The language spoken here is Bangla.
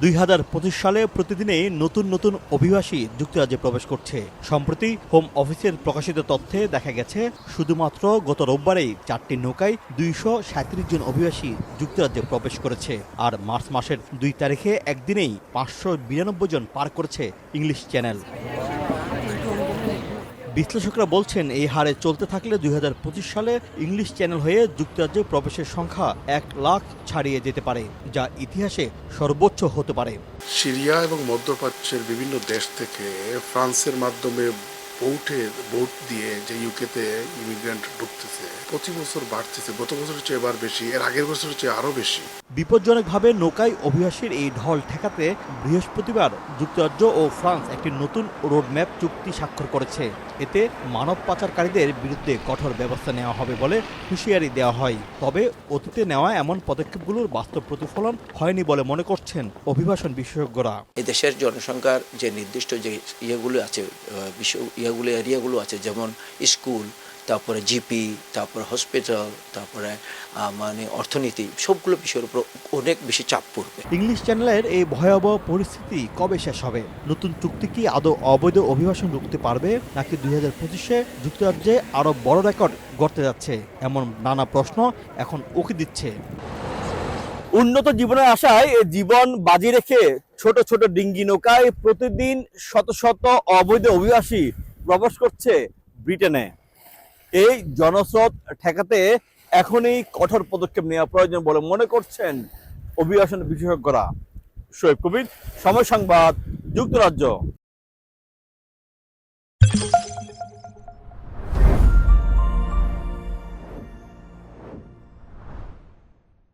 2025 সালে প্রতিদিনই নতুন নতুন অভিবাসী যুক্তরাজ্যে প্রবেশ করছে। সম্প্রতি হোম অফিসের প্রকাশিত তথ্যে দেখা গেছে শুধুমাত্র গত রোববারেই 4টি নৌকায় 237 জন অভিবাসী যুক্তরাজ্যে প্রবেশ করেছে। আর মার্চ মাসের 2 তারিখে একদিনেই 592 জন পার করেছে ইংলিশ চ্যানেল। বিশ্লেষকরা বলছেন এই হারে চলতে থাকলে 2025 সালে ইংলিশ চ্যানেল হয়ে যুক্তরাজ্যে প্রবেশের সংখ্যা 1 লাখ ছাড়িয়ে যেতে পারে, যা ইতিহাসে সর্বোচ্চ হতে পারে। সিরিয়া এবং মধ্যপ্রাচ্যের বিভিন্ন দেশ থেকে ফ্রান্সের মাধ্যমে বোট দিয়ে যে ইউকেতে ইমিগ্রেন্ট ঢুকতেছে প্রতি বছর বাড়তেছে। গত বছরের চেয়ে এবার বেশি, এর আগের বছরের চেয়ে আরও বেশি। বিপজ্জনকভাবে নৌকায় অভিবাসীর এই ঢল ঠেকাতে বৃহস্পতিবার যুক্তরাজ্য ও ফ্রান্স একটি নতুন রোডম্যাপ চুক্তি স্বাক্ষর করেছে। এতে মানব পাচারকারীদের বিরুদ্ধে কঠোর ব্যবস্থা নেওয়া হবে বলে হুঁশিয়ারি দেওয়া হয়। তবে অতীতে নেওয়া এমন পদক্ষেপগুলোর বাস্তব প্রতিফলন হয়নি বলে মনে করছেন অভিবাসন বিশেষজ্ঞরা। এই দেশের জনসংখ্যার যে নির্দিষ্ট যে ইয়েগুলো আছে, এরিয়াগুলো আছে, যেমন স্কুল, তারপরে জিপি, তারপরে হসপিটাল, তারপরে মানে অর্থনীতি, সবগুলো বিষয়ের উপর অনেক বেশি চাপ পড়বে। ইংলিশ চ্যানেলের এই ভয়াবহ পরিস্থিতি কবে শেষ হবে? নতুন চুক্তি কি আদৌ অবৈধ অভিবাসন রুখতে পারবে, নাকি 2025-এ যুক্তরাজ্যে আরও বড় রেকর্ড গড়তে যাচ্ছে? এমন নানা প্রশ্ন এখন উকি দিচ্ছে। উন্নত জীবনের আশায় জীবন বাজি রেখে ছোট ছোট ডিঙ্গি নৌকায় প্রতিদিন শত শত অবৈধ অভিবাসী প্রবেশ করছে ব্রিটেনে। এই জনস্রোত ঠেকাতে এখনই কঠোর পদক্ষেপ নেওয়া প্রয়োজন বলে মনে করছেন অভিবাসন বিশেষজ্ঞরা। শোয়েব কবির, সময় সংবাদ, যুক্তরাজ্য।